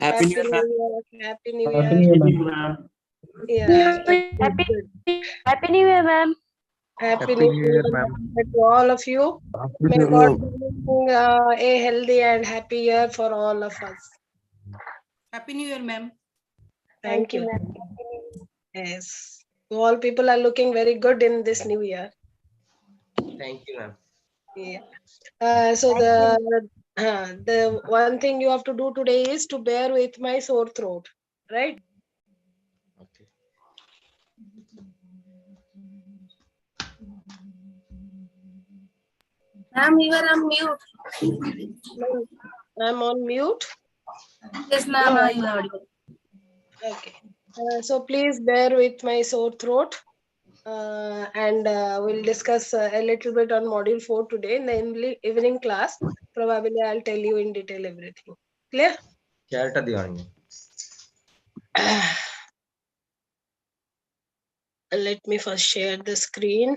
Happy New Happy Year, New ma'am. Year. Happy New Happy Year. New Year, Happy ma'am. New Year, ma'am. Yeah, good, Happy good. Happy New Year, ma'am. Happy Happy New New Year, Year ma'am. to all of you. Happy May New God Year. bring a healthy and happy year for all of us. Happy New Year, ma'am. Thank Thank you, you. ma'am. Yes. All people are looking very good in this new year. Thank you, ma'am. Yeah. So the one thing you have to do today is to bear with my sore throat, right? Okay. Ma'am, you are on mute. I'm on mute. Yes, ma'am, No, I I'm not. heard you. Okay. So please bear with my sore throat. And we'll discuss a little bit on module 4 today in the evening class. Probably I'll tell you in detail everything. Clear? Chairটা দিও নি। Let me first share the screen.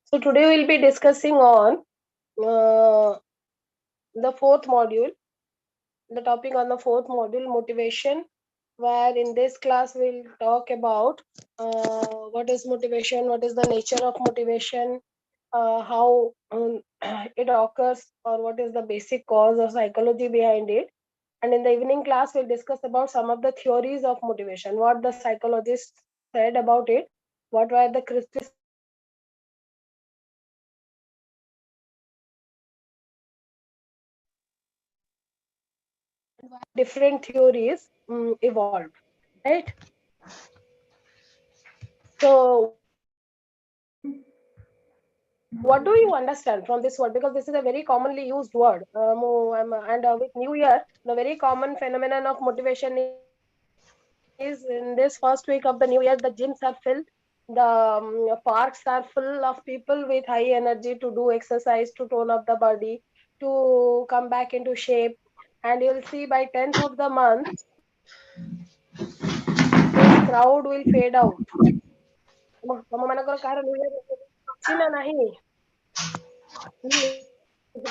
So today we'll be discussing on the fourth module, the topic on the fourth module, motivation, where in this class we'll talk about what is motivation, what is the nature of motivation, how it occurs, or what is the basic cause or psychology behind it. And in the evening class, we'll discuss about some of the theories of motivation, what the psychologists said about it, what were the criticisms about motivation, and why different theories evolved, right? So what do you understand from this word? Because this is a very commonly used word. And with New Year, the very common phenomenon of motivation is in this first week of the New Year, the gyms are filled, the parks are full of people with high energy to do exercise, to tone up the body, to come back into shape. And you'll see by 10th of the month, this crowd will fade out. ତମ ମାନଙ୍କର କାହାର New Year ଅଛି ନା ନାହିଁ?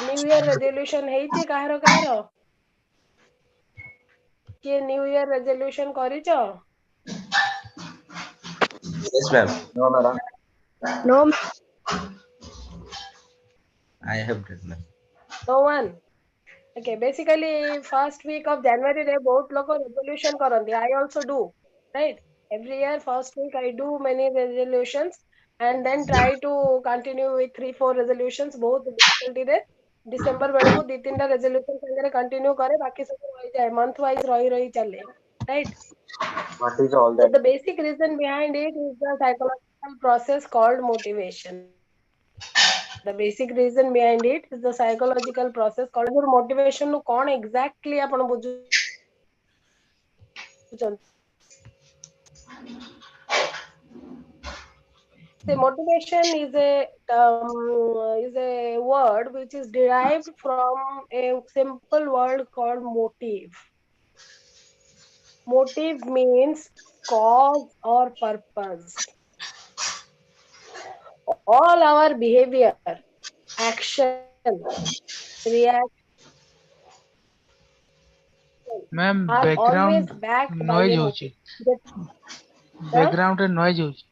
New Year resolution ହେଇଛି କାହାର କାହାର? କିଏ New Year resolution କରିଛ? Yes, ma'am. No, madam. No, I have done, ma'am. No one. Okay, basically first week of January रे बहुत लोग resolution करନ୍ତି. I also do, right? Every year first week I do many resolutions and then try to continue with 3-4 resolutions. बहुत difficulty रे December बेଳକୁ 2-3ଟା resolution साଙ୍ଗरे continue करे बाकी सब ରହିଯାଏ month wise रही ଚାଲେ, right? What is all So that? the basic reason behind it is the psychological process called motivation. The basic reason behind it is the psychological process called motivation. नु कौन exactly आपण बुझुचन? The motivation is a word which is derived from a simple word called motive. Motive means cause or purpose. All our behavior, action, reaction Ma'am, are always background backed by noise a होची. motive. The- huh? Background रे noise होची.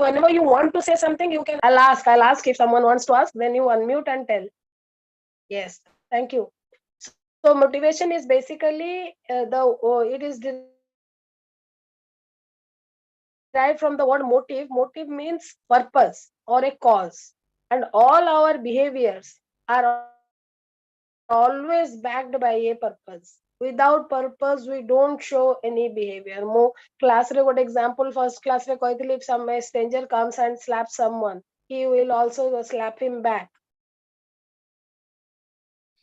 Whenever you want to say something, you can. I'll ask if someone wants to ask. Then you unmute and tell. Yes, thank you. So motivation is basically it is derived from the word motive. Motive means purpose or a cause, and all our behaviors are always backed by a purpose. Without purpose, we don't show any behavior. Mo class re good example first class re कहइଥିଲି if some stranger comes and slaps someone, he will do it. he will also slap him back.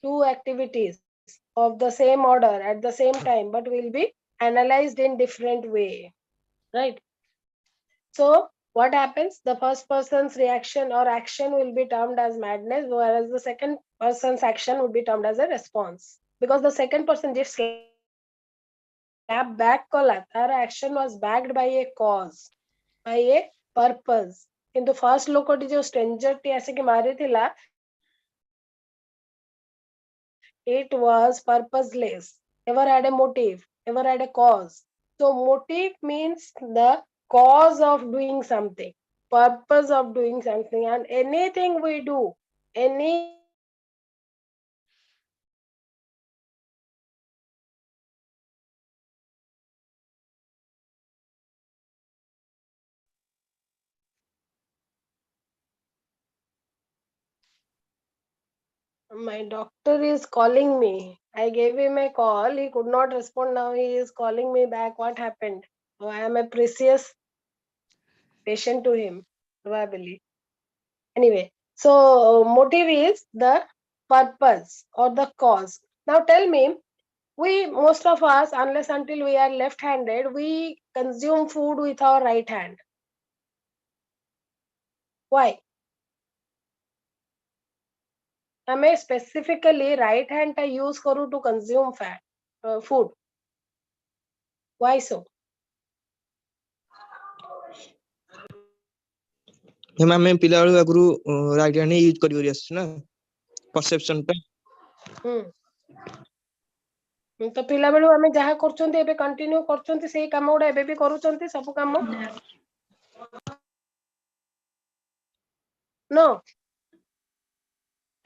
Two activities of the same order at the same time, but will be analyzed in different way, right? So what happens? The first person's reaction or action will be termed as madness, whereas the second person's action would be termed as a response. Because the second person just slap back kala, our action was backed by a cause, by a purpose. Into first lokoti jo stranger ti asiki marithila, it was purposeless, never had a motive, never had a cause. So motive means the cause of doing something, purpose of doing something, and anything we do, any my doctor is calling me. I gave him a call. He could not respond. Now he is calling me back. What happened? Oh, I am a precious patient to him, probably. Anyway, so motive is the purpose or the cause. Now tell me, we most of us, unless until we are left-handed, we consume food with our right hand. Why? हमें specifically right hand का use करूँ to consume food. Why so? ଆମେ ପିଲାବେଳୁ ଆଗରୁ right hand ହିଁ use କରି କରି ଆସିଛୁ ନା ପରସେପସନ ପାଇଁ। ତ ପିଲାବେଳୁ ଆମେ ଯାହା କରୁଛନ୍ତି ଏବେ କଣ୍ଟିନ୍ୟୁ କରୁଛନ୍ତି ସେଇ କାମ ଗୁଡା ଏବେ ବି କରୁଛନ୍ତି ସବୁ କାମ? No.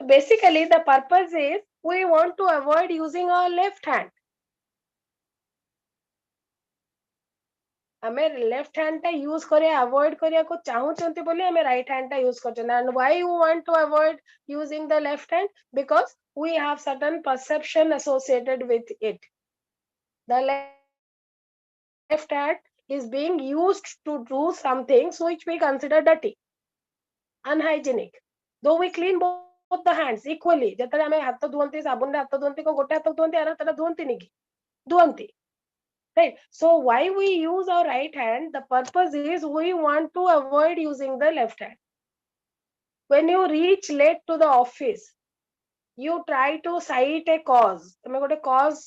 Basically the purpose is we want to avoid using our left hand. ଆମେ left hand ଟା use କରିବା avoid କରିବାକୁ ଚାହୁଁଛନ୍ତି ବୋଲି ଆମେ right hand ଟା use କରୁଛନ୍ତି. And why you want to avoid using the left hand? Because we have certain perception associated with it. The left hand is being used to do some things which we consider dirty, unhygienic. Though we clean both the hands equally. ଯେତେବେଳେ ଆମେ ହାତ ଧୁଅନ୍ତି ସାବୁନରେ ହାତ ଧୁଅନ୍ତି କଣ ଗୋଟେ ହାତ ଧୁଅନ୍ତି ଆର ହାତଟା ଧୁଅନ୍ତିନି କି? ଧୁଅନ୍ତି. Right. So why we use our right hand? The purpose is we want to avoid using the left hand. When you reach late to the office, you try to cite a cause. તમે ଗୋଟେ cause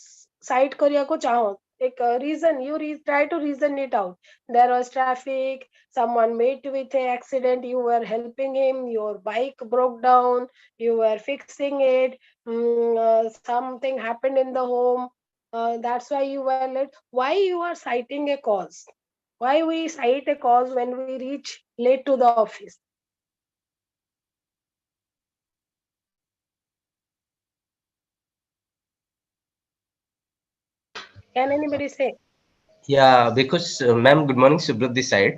cite କରିବାକୁ ଚାହଁ. A reason you try to reason it out. There was traffic, someone met with an accident, you were helping him, your bike broke down, you were fixing it, something happened in the home, that's why you were late. Why you are citing a cause? Why we cite a cause when we reach late to the office? Can anybody say? Yeah, because ma'am, good morning, Subrat this side.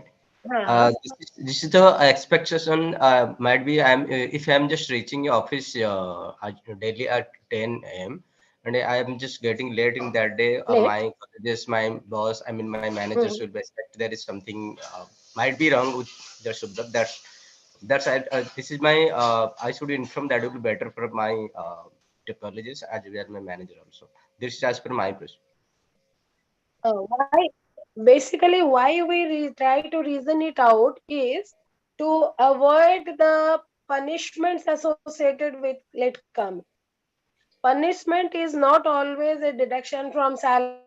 This is the expectation. Might be if I'm just reaching your office daily at 10 a.m. and I am just getting late in that day. My colleges, my boss, I mean my managers will expect there is something might be wrong with the Subrat. This is my I should inform that will be better for my colleges as well as my manager also. This is as per my question. Why? Basically, why we try to reason it out is to avoid the punishments associated with late coming. Punishment is not always a deduction from salary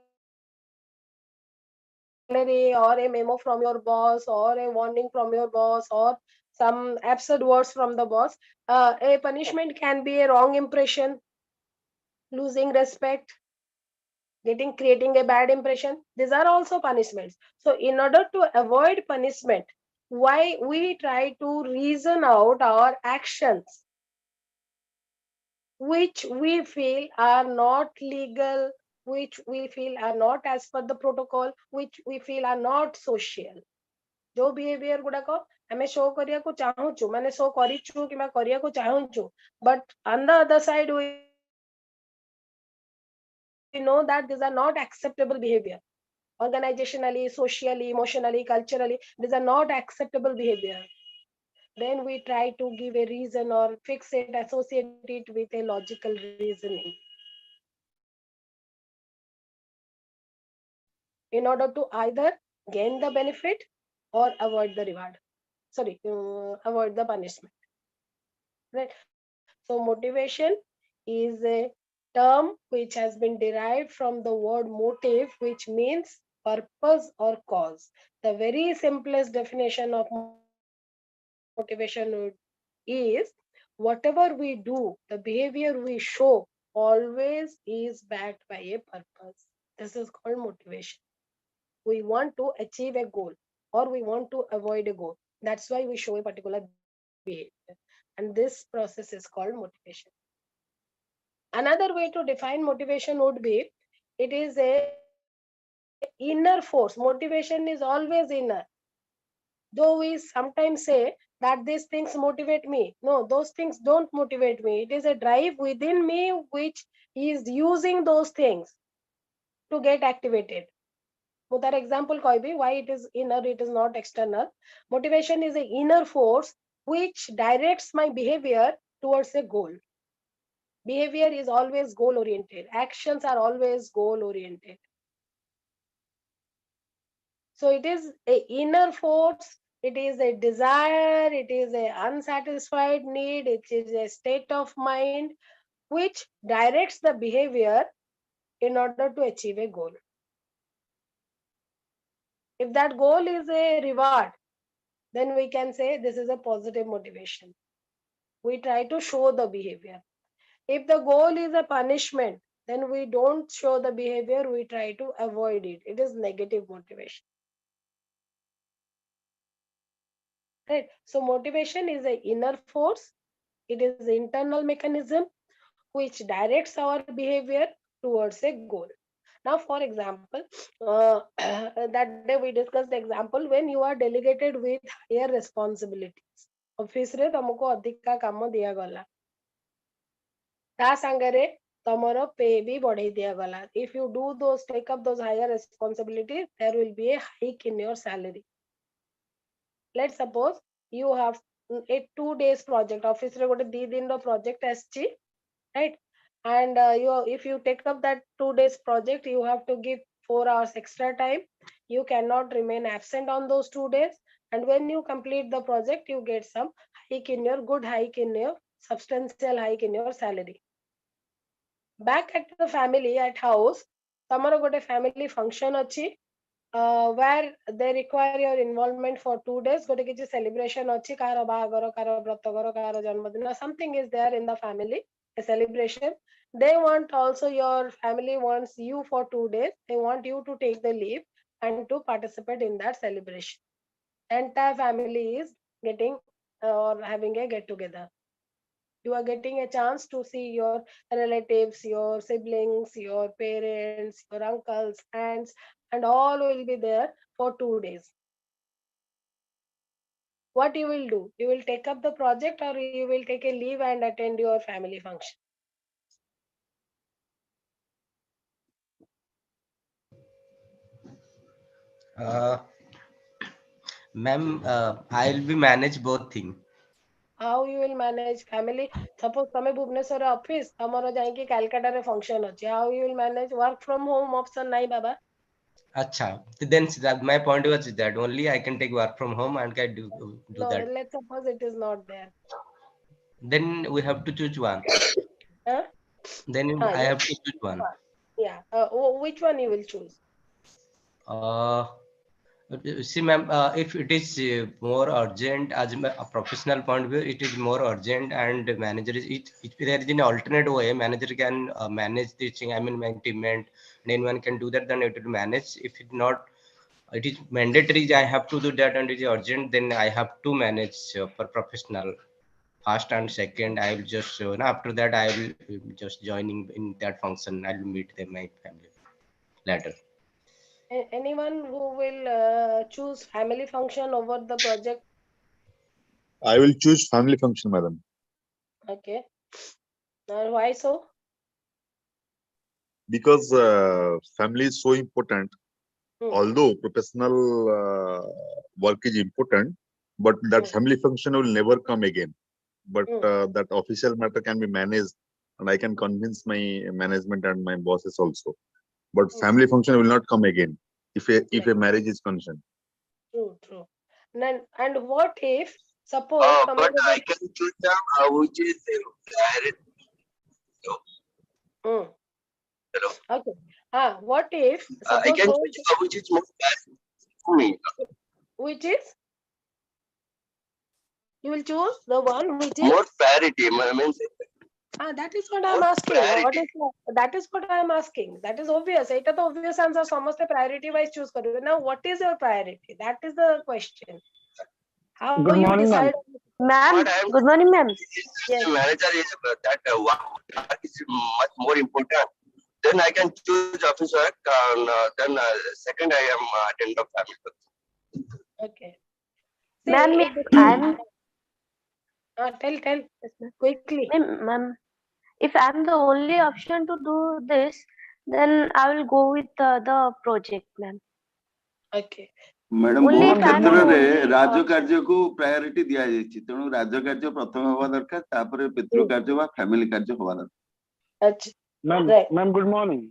or a memo from your boss or a warning from your boss or some absurd words from the boss. A punishment can be a wrong impression, losing respect, creating a bad impression. These are also punishments. So in order to avoid punishment, why we try to reason out our actions which we feel are not legal, which we feel are not as per the protocol, which we feel are not social. जो behavior गुड़ाको हमें show करिया को चाहूँचु माने show करिचु कि मैं करिया को चाहूँचु, but on the other side we know that these are not acceptable behavior. Organizationally, socially, emotionally, culturally, these are not acceptable behavior. then we try to give a reason or fix it, associate it with a logical reasoning in order to either gain the benefit or avoid the reward. Sorry, avoid the punishment. Right. So motivation is a term which has been derived from the word motive, which means purpose or cause. The very simplest definition of motivation is whatever we do, the behavior we show always is backed by a purpose. This is called motivation. We want to achieve a goal or we want to avoid a goal. That's why we show a particular behavior. And this process is called motivation. Another way to define motivation would be it is a inner force. Motivation is always inner. Though we sometimes say that these things motivate me. No, those things don't motivate me. It is a drive within me which is using those things to get activated. ମୁଁ ତାର example କହିବି why it is inner, it is not external. Motivation is an inner force which directs my behavior towards a goal. Behavior is always goal oriented. Actions are always goal oriented. So it is a inner force, it is a desire, it is a unsatisfied need, it is a state of mind which directs the behavior in order to achieve a goal. If that goal is a reward, then we can say this is a positive motivation. We try to show the behavior. If the goal is a punishment, then we don't show the behavior, we try to avoid it. It is negative motivation. Right? So motivation is an inner force. It is an internal mechanism which directs our behavior towards a goal. Now, for example, that day we discussed the example when you are delegated with higher responsibilities. Office re तमको अधिका काम दिया गला. ता संगरे तमरो pay भी बढ़ाई दिया गला. If you do those, take up those higher responsibilities, there will be a hike in your salary. Let's suppose you have a 2 days project. Office re gote 2 दिन रो project aschi, right? And if you take up that 2 days project, you have to give 4 hours extra time. You cannot remain absent on those 2 days. And when you complete the project, you get some hike in your substantial hike in your salary. Back at the family, at house, tamaro gote family function achi, where they require your involvement for 2 days. Gote kichi celebration achi, karo bahagaro, karo bratagaro, karo janmadina, something is there in the family, a celebration. They want also, your family wants you for 2 days. They want you to take the leave and to participate in that celebration. Entire family is getting or having a get together. You are getting a chance to see your relatives, your siblings, your parents, your uncles, aunts, and all will be there for 2 days. What you will do? You will take up the project or you will take a leave and attend your family function? Ma'am, I'll be manage both things. How you will manage family? Suppose tame Bhubaneswar office, tamaro jaiki Calcutta re function achi. How you will manage? Work from home option nahi baba. Acha. Then my point was that only I can take work from home and can do No, that. let's suppose it is not there. Then we have to choose one. Huh? Then I You have to choose one. yeah. Which one you will choose? Uh, See, ma'am, if it is more urgent as a professional point of view, it is more urgent, and manager is if there is an alternate way, manager can manage this thing. I mean, management, and anyone can do that. Then it will manage. If it not, it is mandatory. I have to do that, and it is urgent. Then I have to manage for professional. First and second, I will just after that I will just joining in that function. I will meet them, my family later. Anyone who will choose family function over the project? I will choose family function, madam. Okay. Why so? Because family is so important. Although professional work is important, but that family function will never come again. But that official matter can be managed, and I can convince my management and my bosses also. But family function will not come again if a marriage is concerned. True, true. And what if, suppose, but I can choose which is priority. Hello. Okay. What if, I suppose, can choose which is more priority for me. which is? You will choose the one which is more priority. Means that is what I'm asking. What is that is what I'm asking. That is obvious. It is the obvious answer. ସମସ୍ତେ priority wise choose करोगे. Now, what is your priority? That is the question. How Good you morning, decide? Ma'am, good morning, ma'am. Yes. manager is that work is much more important. Then I can choose office work. Then second I am attend the family. Okay. See, Ma'am, if I'm tell quickly. ma'am, if I'm the only option to do this, then I will go with the project, ma'am. Okay. Madam Only बहुत if I'm the क्षेत्र रे only राजकार्य को priority दिया जायछि तेणु राजकार्य प्रथम होवा दरकार तापर पितृ कार्य वा फैमिली कार्य होवा दरकार अच्छा ma'am good morning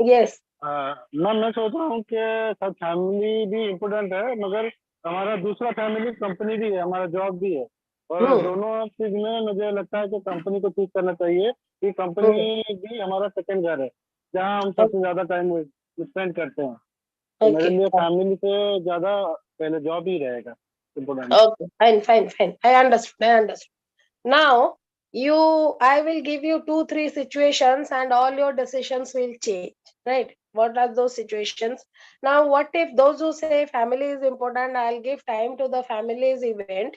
yes ma'am मैं सोच रहा हूँ कि सब फैमिली भी इम्पोर्टेंट है मगर हमारा दूसरा फैमिली कंपनी भी है हमारा जॉब भी है और दोनों चीज में मुझे लगता है कि कंपनी को चूज करना चाहिए कि कंपनी भी हमारा सेकंड घर है जहाँ हम सबसे ज्यादा टाइम स्पेंड करते हैं तो मेरे लिए फैमिली से ज्यादा पहले जॉब ही रहेगा important Okay, fine. I understood. Now, I will give you 2-3 situations and all your decisions will change, right? What are those situations? Now, what if those who say family is important, I'll give time to the family's event.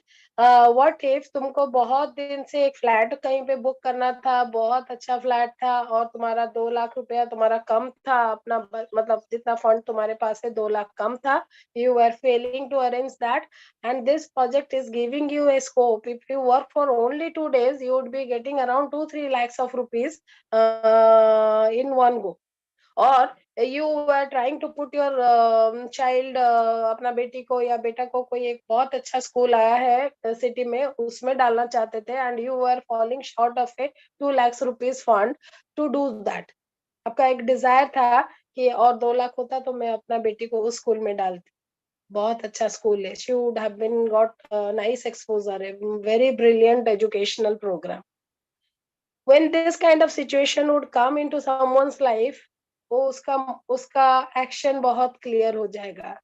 What if तुमको बहुत दिन से एक flat कहीं पे book करना था, बहुत अच्छा फ्लैट था और तुम्हारा 2 लाख रुपया तुम्हारा कम था, अपना मतलब जितना फंड तुम्हारे पास है 2 लाख कम था, you were failing to arrange that, and this project is giving you a scope. If you work for only 2 days, you would be getting around 2-3 lakhs of rupees in one go. Or you were trying to put your child, अपना बेटी को या बेटा को कोई एक बहुत अच्छा स्कूल आया है सिटी में उसमें डालना चाहते थे, and you were falling short of a 2 lakhs rupees fund to do that. आपका एक डिजायर था कि और 2 लाख होता तो मैं अपना बेटी को उस स्कूल में डालती. बहुत अच्छा स्कूल है. She would have been got nice exposure, a very brilliant educational program. When this kind of situation would come into someone's life, वो उसका action बहुत clear हो जाएगा.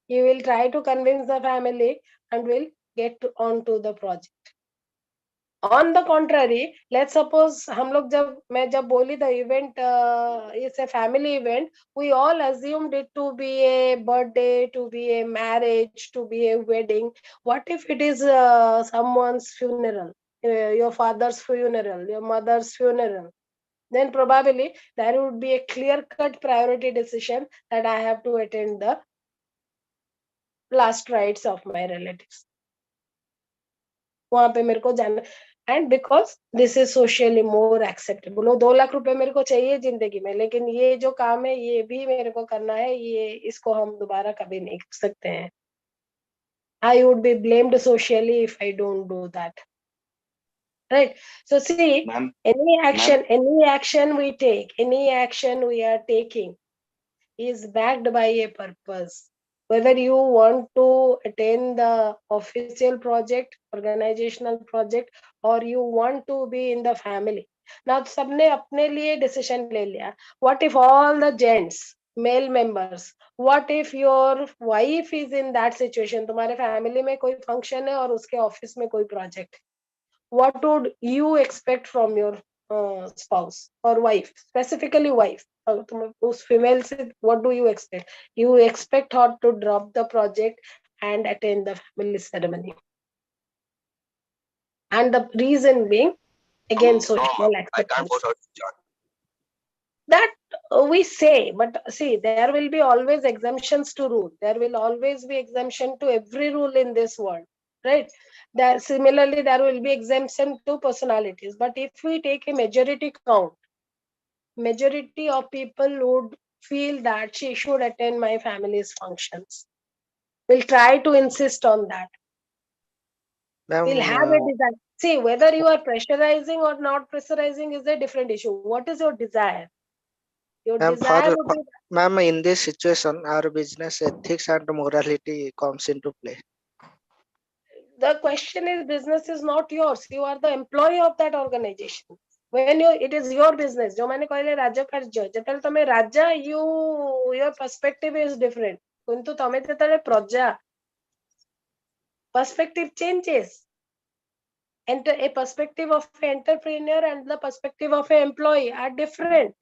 He will try to convince the family and will get on to the project. On the contrary, let's suppose हम लोग मैं जब बोली the event is a family event, we all assumed it to be a birthday, to be a marriage, to be a wedding. What if it is someone's funeral, your father's funeral, your mother's funeral? Then probably there would be a clear-cut priority decision that I have to attend the last rites of my relatives. वहां पे मेरे को जाना, and because this is socially more acceptable. वो 2 लाख रुपए मेरे को चाहिए जिंदगी में, लेकिन ये जो काम है ये भी मेरे को करना है, ये इसको हम दोबारा कभी नहीं कर सकते हैं. I would be blamed socially if I don't do that. Right? So see, any action we take, any action we are taking is backed by a purpose. Whether you want to attend the official project, organizational project, or you want to be in the family. Now, सबने अपने लिए decision ले लिया. What if all the gents, male members, what if your wife is in that situation? तुम्हारे family में कोई function है और उसके office में कोई project. What would you expect from your spouse or wife, specifically wife? उस female से what do you expect? You expect her to drop the project and attend the family ceremony. And the reason being, again, social acceptance. That we say, but see, there will be always exemptions to rule. There will always be exemption to every rule in this world, right? Similarly, there will be exemption to personalities. But if we take a majority count, majority of people would feel that she should attend my family's functions. We'll try to insist on that. We'll have a desire. See, whether you are pressurizing or not pressurizing is a different issue. What is your desire? Your desire would be. Ma'am, in this situation, our business ethics and morality comes into play. The question is, business is not yours. You are the employee of that organization. When it is your business. जो मैंने कहले राज्य कार्य जेतल तमे राजा, your perspective is different. किंतु तमे जेतले प्रजा, perspective changes. And a perspective of an entrepreneur and the perspective of an employee are different.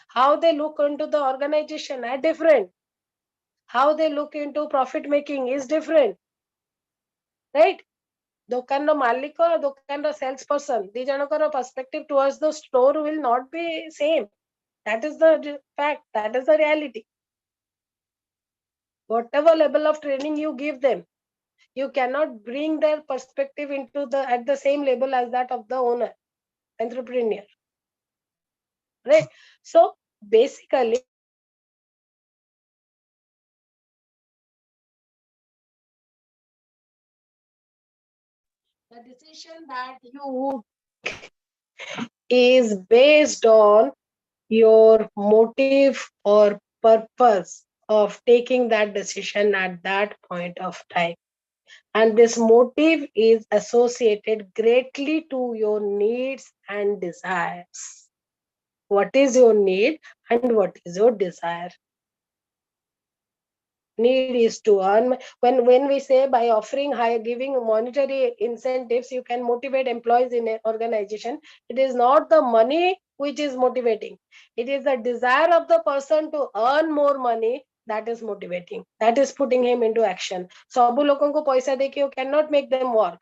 How they look into the organization are different. How they look into profit making is different. Right? Dokan malik or dokan salesperson, the janakara perspective towards the store will not be same. That is the fact. That is the reality. Whatever level of training you give them, you cannot bring their perspective into at the same level as that of the owner, entrepreneur. Right? So basically, the decision that you is based on your motive or purpose of taking that decision at that point of time. And this motive is associated greatly to your needs and desires. What is your need and what is your desire? Need is to earn. When we say by offering higher, giving monetary incentives, you can motivate employees in an organization. It is not the money which is motivating. It is the desire of the person to earn more money that is motivating. That is putting him into action. Sabu lokon ko paisa deke you cannot make them work.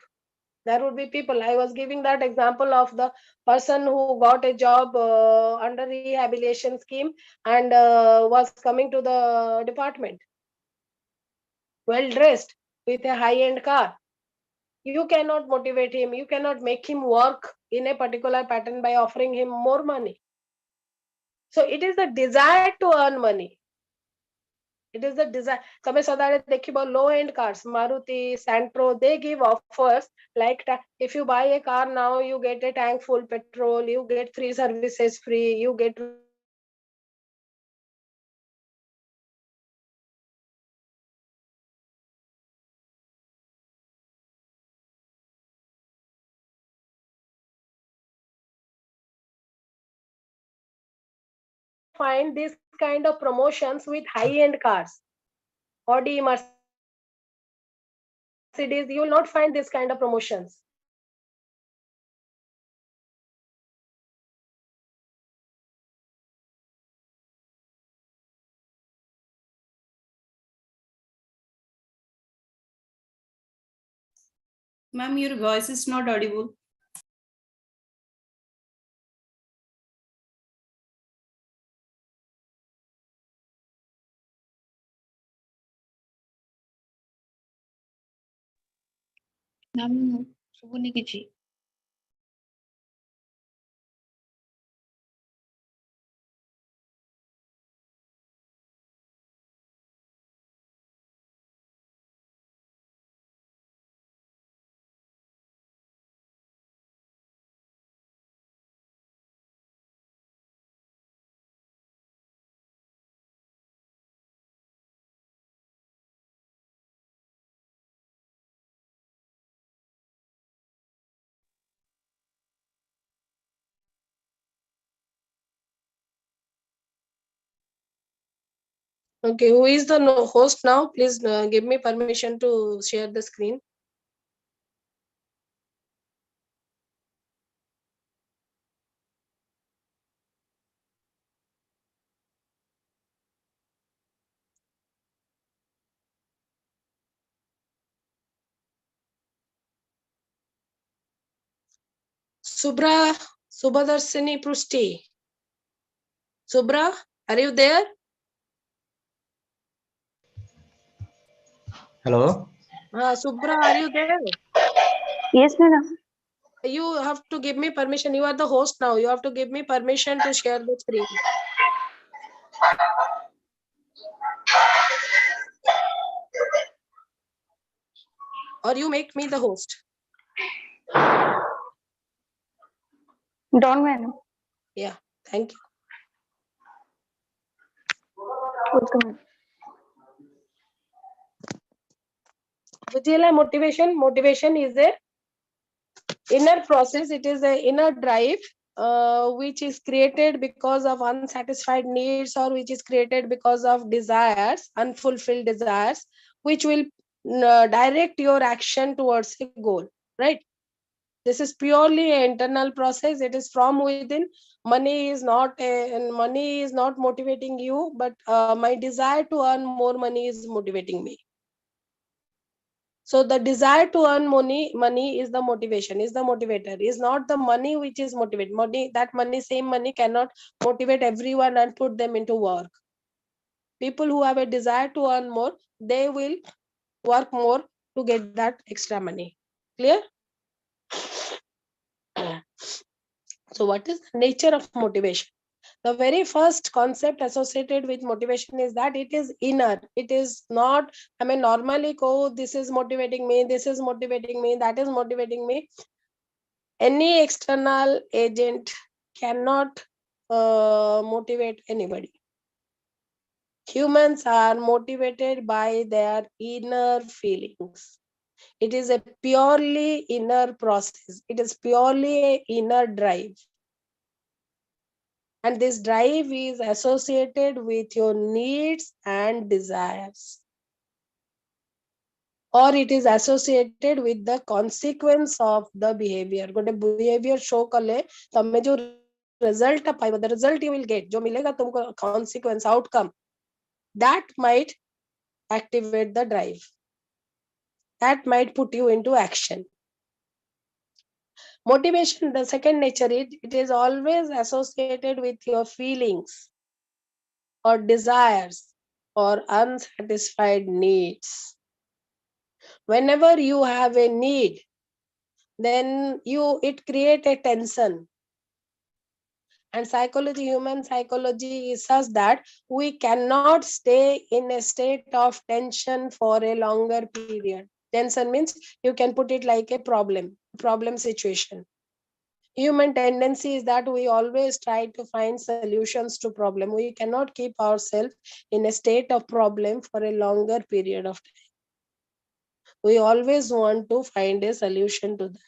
There would be people. I was giving that example of the person who got a job under rehabilitation scheme and was coming to the department well dressed with a high-end car. You cannot motivate him. You cannot make him work in a particular pattern by offering him more money. So it is the desire to earn money. It is the desire. Tame sadare dekhibo low-end cars, Maruti, Santro, they give offers like if you buy a car now, you get a tank full petrol, you get 3 services free, you get find this kind of promotions with high-end cars. Audi, Mercedes, you will not find this kind of promotions. Ma'am, your voice is not audible. Ma'am, ଶୁଭୁନି କିଛି। Okay, who is the host now? Please give me permission to share the screen. Subhadarshini Prusti. Subra, are you there? Hello. Subra, are you there? Yes, madam. You have to give me permission. You are the host now. You have to give me permission to share the screen. Or you make me the host. Don't madam. Yeah, thank you. Okay, madam. Motivation is a inner process. It is a inner drive which is created because of unsatisfied needs, or which is created because of desires, unfulfilled desires, which will direct your action towards a goal, right? This is purely an internal process. It is from within. Money is not motivating you, but my desire to earn more money is motivating me. So the desire to earn money is the motivation, is the motivator, is not the money which is motivate. Same money cannot motivate everyone and put them into work. People who have a desire to earn more, they will work more to get that extra money. Clear? So what is the nature of motivation? The very first concept associated with motivation is that it is inner. It is not, normally go, this is motivating me, this is motivating me, that is motivating me. Any external agent cannot motivate anybody. Humans are motivated by their inner feelings. It is a purely inner process. It is purely an inner drive. And this drive is associated with your needs and desires. Or it is associated with the consequence of the behavior. Gote behavior show kale tame jo result paiba, the result you will get, jo milega tumko consequence, outcome, that might activate the drive. That might put you into action. Motivation, the second nature, it is always associated with your feelings or desires or unsatisfied needs. Whenever you have a need, then it creates a tension. And human psychology is such that we cannot stay in a state of tension for a longer period. Tension means you can put it like a problem situation. Human tendency is that we always try to find solutions to problem. We cannot keep ourselves in a state of problem for a longer period of time. We always want to find a solution to that.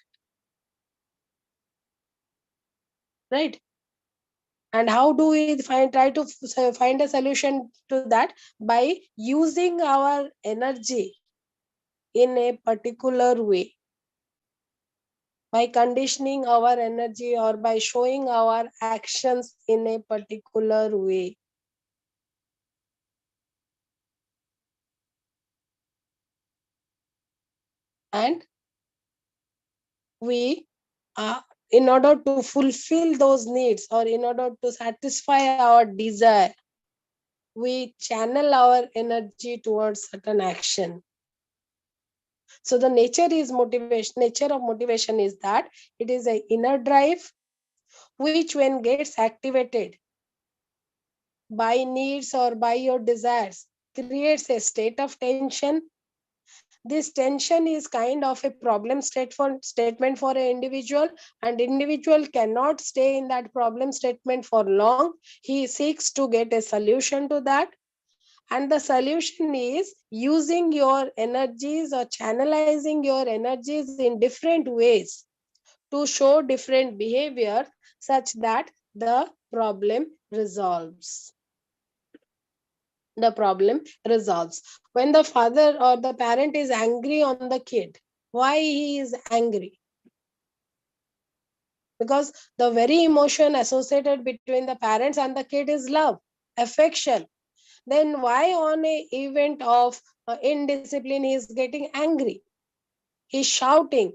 Right? And how do we try to find a solution to that? By using our energy in a particular way. By conditioning our energy, or by showing our actions in a particular way. And we in order to fulfill those needs, or in order to satisfy our desire, we channel our energy towards certain action. So the nature of motivation is that it is an inner drive, which when gets activated by needs or by your desires, creates a state of tension. This tension is kind of a problem statement for an individual, and individual cannot stay in that problem statement for long. He seeks to get a solution to that. And the solution is using your energies or channelizing your energies in different ways to show different behavior such that the problem resolves. The problem resolves. When the father or the parent is angry on the kid, why he is angry? Because the very emotion associated between the parents and the kid is love, affection. Then why on a event of indiscipline he is getting angry? He's shouting,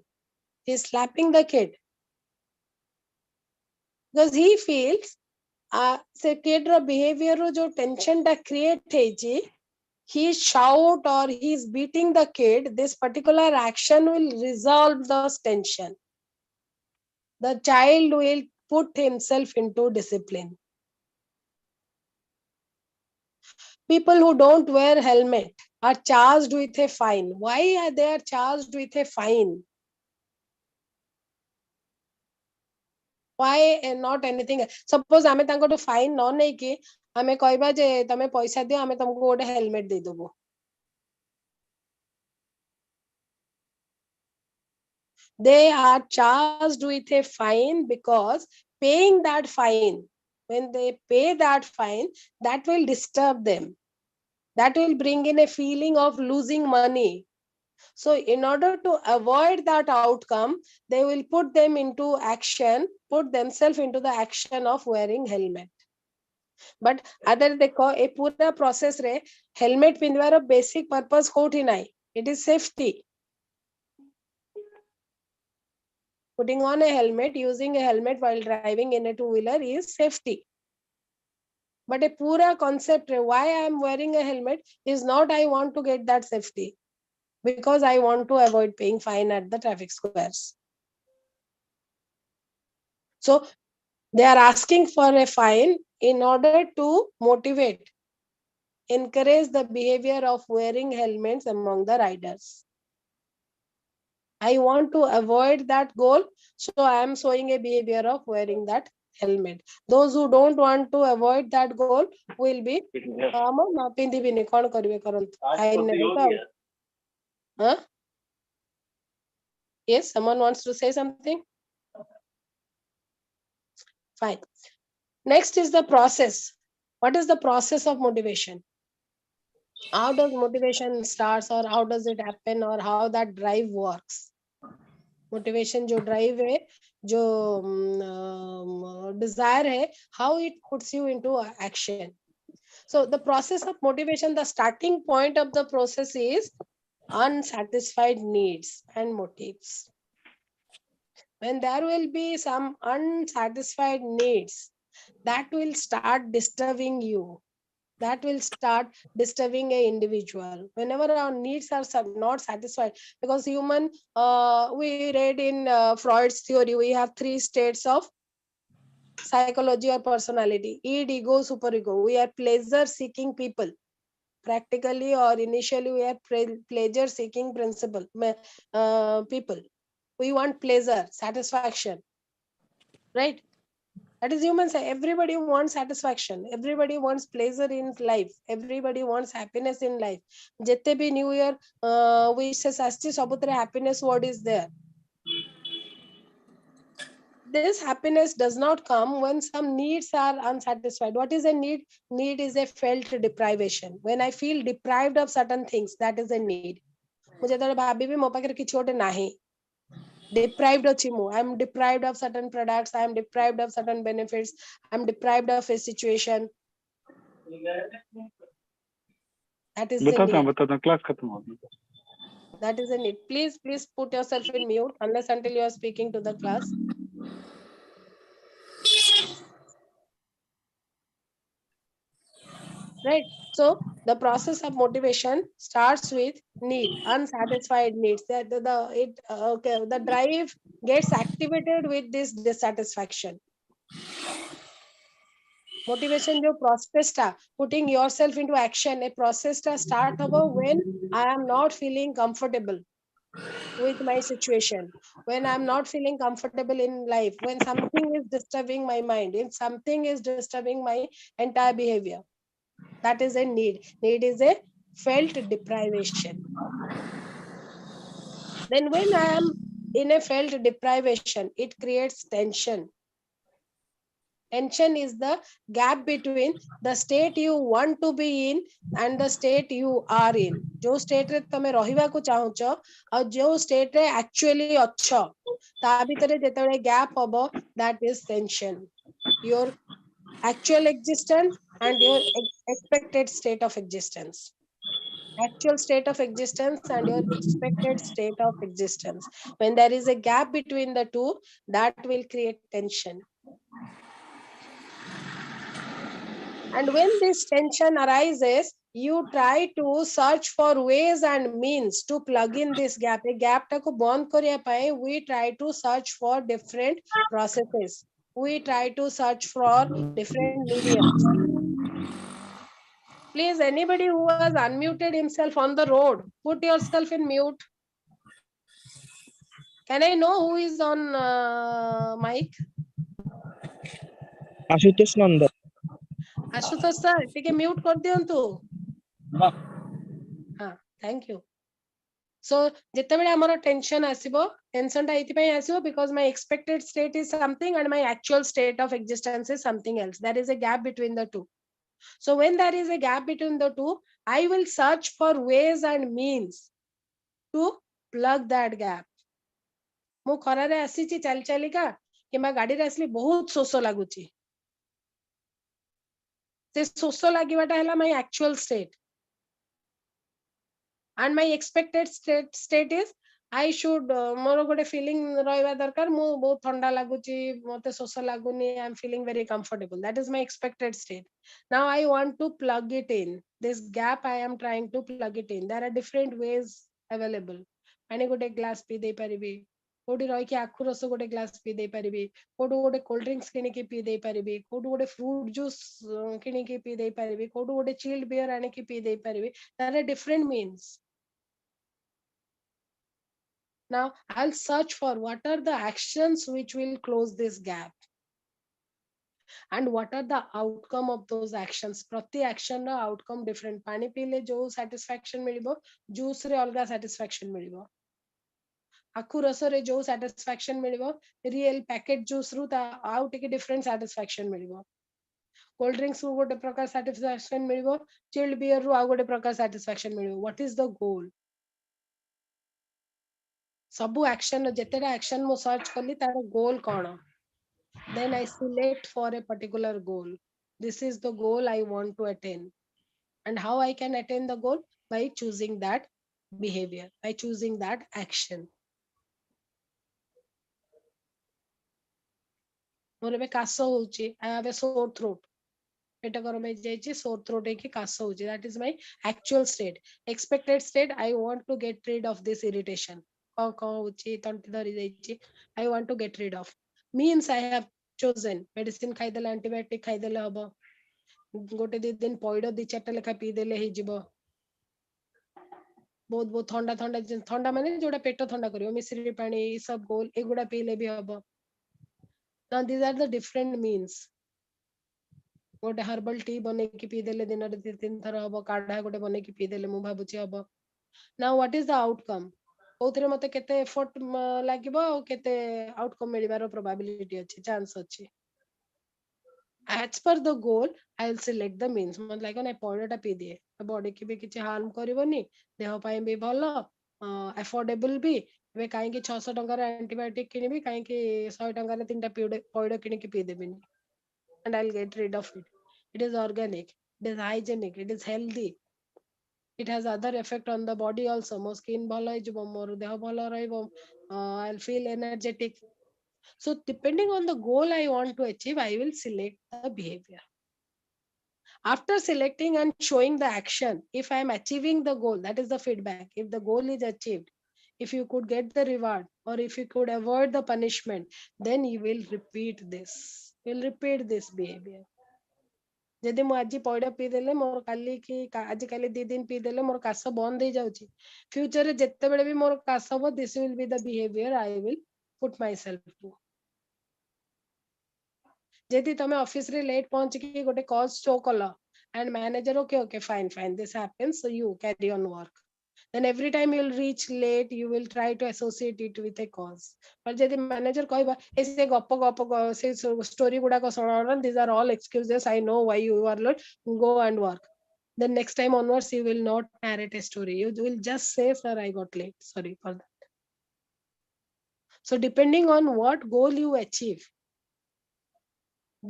he's slapping the kid. Because he feels से kid रो behavior रो जो tension टा create है he shout or he's beating the kid, this particular action will resolve the tension. The child will put himself into discipline. People who don't wear helmet are charged with a fine. Why are they charged with a fine? Why not anything? Suppose आमे तांको तो fine न नहीं कि आमे कहबा जे तमे पैसा दियो आमे तुमको गोटे हेलमेट दे देबो. They are charged with a fine because paying that fine, when they pay that fine, that will disturb them. That will bring in a feeling of losing money. So in order to avoid that outcome, they will put them into action, put themselves into the action of wearing helmet. But other देखो ए पूरा process रे helmet पिंधवार basic purpose कोठी नाई. It is safety. Putting on a helmet, using a helmet while driving in a two-wheeler is safety. But a pura concept, why I am wearing a helmet is not I want to get that safety. Because I want to avoid paying fine at the traffic squares. So they are asking for a fine in order to motivate, encourage the behavior of wearing helmets among the riders. I want to avoid that goal, so I am showing a behavior of wearing that helmet. Those who don't want to avoid that goal will be Yes, someone wants to say something? Fine. Next is the process. What is the process of motivation? How does motivation starts, or how does it happen, or how that drive works? Motivation जो drive है, जो desire है, how it puts you into action. So the process of motivation, the starting point of the process is unsatisfied needs and motives. When there will be some unsatisfied needs, that will start disturbing you. That will start disturbing an individual. Whenever our needs are not satisfied, because human, we read in Freud's theory, we have 3 states of psychology or personality: id, ego, superego. We are pleasure-seeking people. Practically or initially, we are pleasure-seeking people. We want pleasure, satisfaction, right? That is human. Everybody wants satisfaction. Everybody wants pleasure in life. Everybody wants happiness in life. Jete bhi New Year wishes aschi sabutre happiness word is there. This happiness does not come when some needs are unsatisfied. What is a need? Need is a felt deprivation. When I feel deprived of certain things, that is a need. मुझे तो भाभी भी मोपा कर किसी ओटे नहीं. Deprived of chimu. I am deprived of certain products. I am deprived of certain benefits. I am deprived of a situation. That is the need. That is the need. Please put yourself in mute unless until you are speaking to the class. Right. So the process of motivation starts with need, unsatisfied needs. The drive gets activated with this dissatisfaction. Motivation जो process टा, putting yourself into action, a process टा start होगा when I am not feeling comfortable with my situation, when I'm not feeling comfortable in life, when something is disturbing my mind, if something is disturbing my entire behavior. That is a need. Need is a felt deprivation. Then when I am in a felt deprivation, it creates tension. Tension is the gap between the state you want to be in and the state you are in. जो state रे तमे रहिबा को चाहुचो और जो state रे actually अच्छो ता भितरे जेतबे gap होबो, that is tension. Your actual existence and your expected state of existence. Actual state of existence and your expected state of existence. When there is a gap between the two, that will create tension. And when this tension arises, you try to search for ways and means to plug in this gap. A gap ta ko bond kariya pae, we try to search for different processes. We try to search for different mediums. Please, anybody who has unmuted himself on the road, put yourself in mute. Can I know who is on mic? Ashutosh Nand Ashutosh sir टिके mute कर दियंतु हां thank you so जेतेबेले हमर tension आसीबो tension ता एथि पय आसीबो because my expected state is something and my actual state of existence is something else there is a gap between the two so when there is a gap between the two I will search for ways and means to plug that gap मु खरा रे आसी ची चल चलिका किमा गाड़ी रे असली बहुत शोष लागुची से शोष लागिवाटा हैला my actual state and my expected state is I should मोर गोटे feeling रहइबा दरकार मु बहुत ठंडा लागुची मते शोष लागुनी I am feeling very comfortable that is my expected state now I want to plug it in this gap I am trying to plug it in there are different ways available पानी गोटे glass P दे परिबी कोडी रहि के आखु रस गोटे glass P दे परिबी कोडो गोटे कोल्ड ड्रिंक्स किनि के पी दे परिबी कोडो गोटे फ्रूट जूस किनि के पी दे परिबी कोडो गोटे चिल्ड बियर आनि के पी दे परिबी there are different means now I'll search for what are the actions which will close this gap and what are the outcome of those actions prati action ro outcome different pani pile jo satisfaction milibo juice re alga satisfaction milibo akhu rasa re jo satisfaction milibo real packet juice ru ta out take different satisfaction milibo cold drinks ru gote prakar satisfaction milibo chilled beer ru out gote prakar satisfaction milibo what is the goal सबु action जेतेटा action मो search करली तार गोल कोन then I select for a particular goal this is the goal I want to attain and how I can attain the goal by choosing that behavior by choosing that action मोर बे कासो होची I have a sore throat पेट गरम हो जाइछि sore throat की कासो होची that is my actual state expected state I want to get rid of this irritation होची तंटी धरी जाइछि I want to get rid of means I have chosen medicine खाइ देले antibiotic खाइ देले हबो गोटे दी दिन पइडो दी चारटा लेखा पी देले हे जिवो बहुत बहुत ठंडा ठंडा ठंडा माने जोडा पेट ठंडा करियो मिश्री पानी ई सब गोल एगुडा पीले भी हबो now these are the different means गोटे हर्बल टी बने की पी देले दिन रे तीन थर हबो काढ़ा गोटे बने की पी देले मु भाबुची हबो now what is the outcome कोथरे मते केते एफर्ट लागिबो और केते आउटकम मिलिबारो प्रोबेबिलिटी अछि चांस अछि as per the goal I will select the means मतलब लाइक ना पॉइंटटा पी दिए बॉडी की भी किछि हार्म करबोनी देह पई भी भलो अफोर्डेबल भी वे काहे कि 600 टंका रे एंटीबायोटिक किनिबी काहे कि 100 टंका रे तीनटा पॉइंट किनि के P देबिनी and I'll get rid of it. It is organic, it is hygienic, it is healthy. It has other effect on the body also. More skin bhalo hoijibo, more deho bhalo rahibo. I'll feel energetic. So depending on the goal I want to achieve, I will select the behavior. After selecting and showing the action, if I am achieving the goal, that is the feedback. If the goal is achieved, if you could get the reward or if you could avoid the punishment, then you will repeat this. You will repeat this behavior. जदि मु आज पइडा P देले मोर काली की आज काली 2 दिन P देले मोर कास बंद हो जाउची फ्यूचर रे जत्ते बेले भी मोर कास हो this will be the behaviour I will put myself to जदि तमे ऑफिस रे लेट पहुंच के गोटे कॉज शो कलो and manager okay okay fine fine this happens so you carry on work then every time you will reach late you will try to associate it with a cause but jedi manager कहबा ऐसे गप गप से story गुडा को सुनाना these are all excuses I know why you are late go and work then next time onwards you will not narrate a story you will just say sir I got late sorry for that so depending on what goal you achieve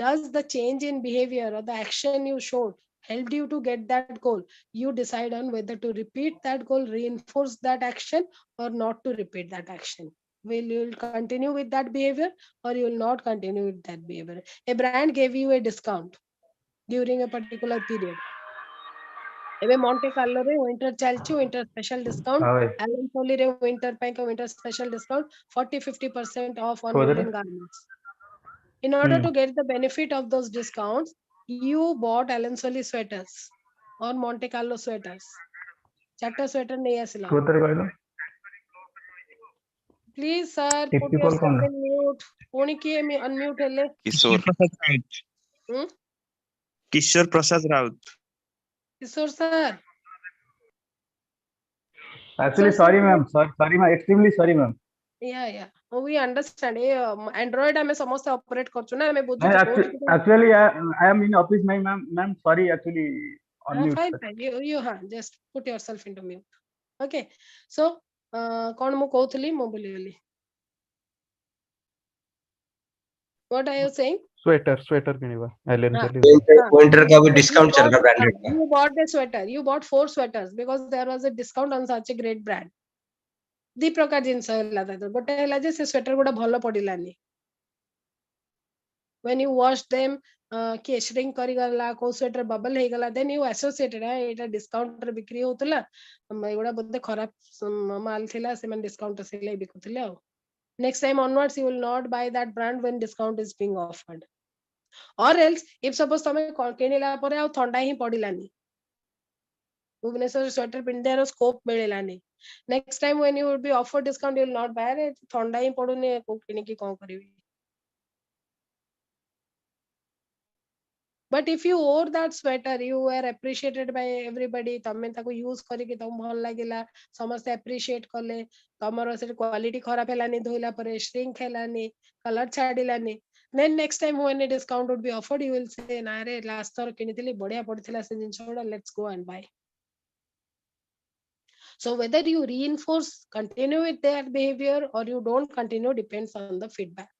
does the change in behavior or the action you showed helped you to get that goal you decide on whether to repeat that goal reinforce that action or not to repeat that action will you continue with that behavior or you will not continue with that behavior a brand gave you a discount during a particular period ebe Monte Carlo re winter chalchi winter special discount Allen Solly re winter pain ka winter special discount 40-50% off on woolen garments in order to get the benefit of those discounts, you bought Allen Solly sweaters or Monte Carlo sweaters. Chatta sweater nahi asila. Please, sir, put yourself in mute. Puni kiye unmute hele. Kishore. Kishore Prasad Raut. Kishore sir. Actually, Kishore sorry, sir. ma'am. Sorry, ma'am. Extremely sorry, ma'am. Yeah. We understand. Android हमें समस्त operate करचु ना हमें बुझु Actually, I am in office, ma'am. Ma'am, sorry. Actually, on mute. Fine. You just put yourself into mute. Okay. So कौन मु कहूली मु बोली गली. What are you saying? Sweater किनिबा. Winter का भी discount चल रहा branded का. You bought the sweater. You bought 4 sweaters because there was a discount on such a great brand. दी प्रकार जिनस होला त गोटे होला जे से स्वेटर गुडा भलो पडिलानी. When you wash them कि shrink करी गला को स्वेटर बबल हे गला then you associated Etah discount रे बिक्री होतला एगुडा बोलते खराब माल थिला से मन डिस्काउंट से ले बिकुथिले आ. Next time onwards you will not buy that brand when discount is being offered. Or else if suppose तमे किनिला परे आ ठंडा ही पडिलानी. भुवनेश्वर स्वेटर पिंधार स्कोप मिलेलानी. Next time when you will be offered discount you will not buy it. ठंडा ही पडुनी को किनि की कोन करिवि. But if you wore that sweater, you were appreciated by everybody. तमे ताको यूज करी कि तम भल लागिला समस्त appreciate कले तमरो से क्वालिटी खराब हेलानी धोइला परे shrink हेलानी कलर छाडिलानी. Then next time when a discount would be offered you will say ना रे last थर किनिथिली बढ़िया पड़थिला से जिंस गुडा let's go and buy. So whether you reinforce, continue with their behavior or you don't continue depends on the feedback.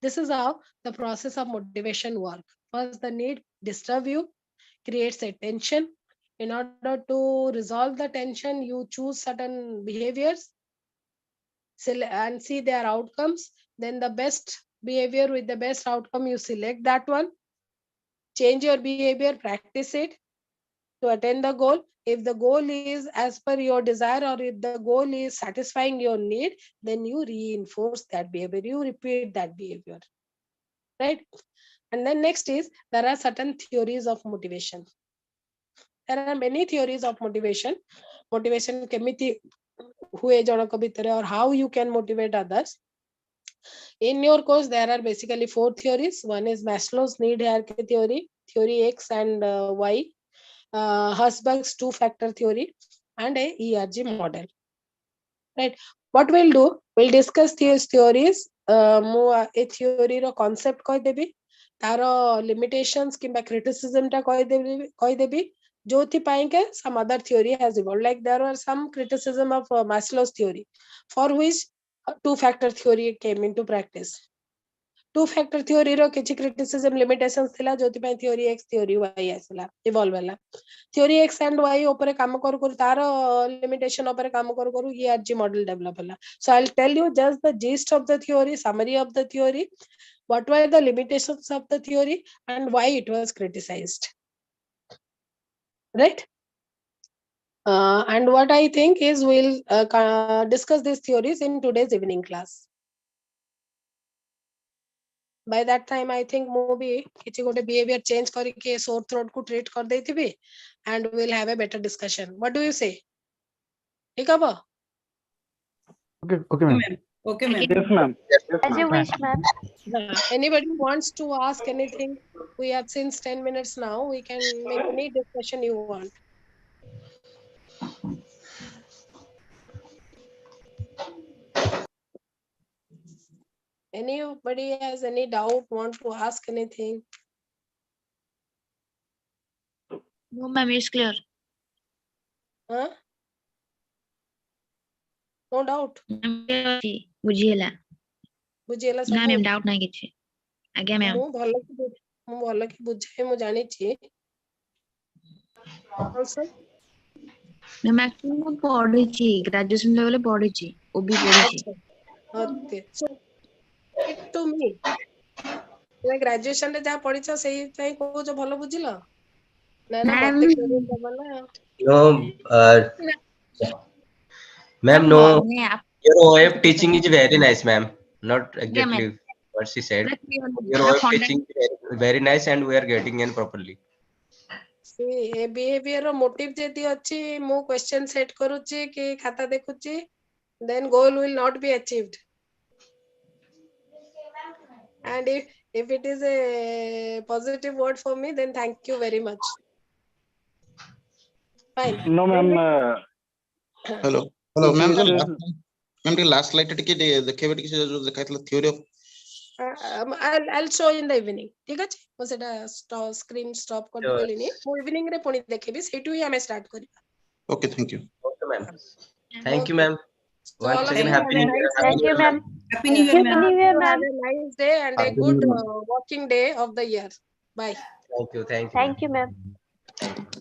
This is how the process of motivation works. First, the need disturb you, creates a tension. In order to resolve the tension, you choose certain behaviors and see their outcomes. Then the best behavior with the best outcome, you select that one. Change your behavior, practice it to attain the goal. If the goal is as per your desire or if the goal is satisfying your need, then you reinforce that behavior, you repeat that behavior, right? And then next is there are certain theories of motivation. There are many theories of motivation. Motivation kemiti hue janaka bhitere or how you can motivate others. In your course, there are basically 4 theories. One is Maslow's need hierarchy theory, theory X and Y. Husband's 2-factor theory and a ERG model. Right. What we'll do, we'll discuss these theories. A theory ro concept koi debi, taro limitations kimba criticism ta koi debi. Joti painke some other theory has evolved. Like there were some criticism of Maslow's theory, for which 2-factor theory came into practice. 2-factor theory ro kichi criticism limitations thila joti pai theory X theory Y asila evolve hela. Theory X and Y opare काम करू करू तारो limitation opare काम करू करू ERG model develop hela. So I'll tell you just the gist of the theory, summary of the theory, what were the limitations of the theory and why it was criticized, right? And what I think is we'll discuss these theories in today's evening class. By that time I think movie kichi gote behavior change karike sore throat ku treat kar deithibi and we'll have a better discussion. What do you say? ठीक है? Okay, ma'am. Okay, ma'am. Yes, ma'am. As you wish, ma'am. Anybody wants to ask anything? We have since 10 minutes now. We can make any discussion you want. Anybody has any doubt, want to ask anything? No, ma'am, it's clear. Huh? No doubt. ବୁଝିହେଲା ବୁଝିହେଲା ନା ସବୁ? Ma'am doubt ନାହିଁ କିଛି ଆଜ୍ଞା ma'am ମୁଁ ଭଲ କି ବୁଝାଏ ମୁଁ ଜାଣିଛି also ମ୍ୟାମ୍ ଆକ୍ଚୁଆଲି ମୁଁ ପଢିଛି ଗ୍ରାଜୁଏସନ ଲେଭେଲରେ ପଢିଛି ଓବି ପଢିଛି okay so to me ତୁମେ ଗ୍ରାଜୁଏସନ ରେ ଯାହା ପଢିଛ ସେଇ ପାଇଁ କହୁଛ ଭଲ ବୁଝିଲ ନା ନା ମତେ କ୍ରେଡିଟ ଦବ ନା No, ma'am, no. Your way of teaching is very nice, ma'am. Not exactly what she said. Your way of teaching is very nice, and we are getting in properly. See, behavior ର motive ଯଦି ଅଛି ମୁଁ question set କରୁଛି କି ଖାତା ଦେଖୁଛି then goal will not be achieved. And if it is a positive word for me, then thank you very much. Fine. No, ma'am. Hello, ma'am. This is Ma'am, the last slide ଟିକେ ଦେଖେଇବେ ଟିକେ ସେ ଯୋଉ ଦେଖାଇଥିଲା theory of I'll show in the evening. ठीक है ମୁଁ ସେଟା screen stop କରିଦେଲିନି ମୁଁ evening ରେ ପୁଣି ଦେଖେଇବି ସେଇଠୁ ହିଁ ଆମେ start କରିବା. Okay, thank you. Okay, ma'am. Thank you, ma'am. So Once again, happy New Year. Thank you, ma'am. Happy New Year, ma'am. Happy New Year, Have ma'am. a nice day and a good working day of the year. Bye. Thank you. Thank you. Thank you, ma'am.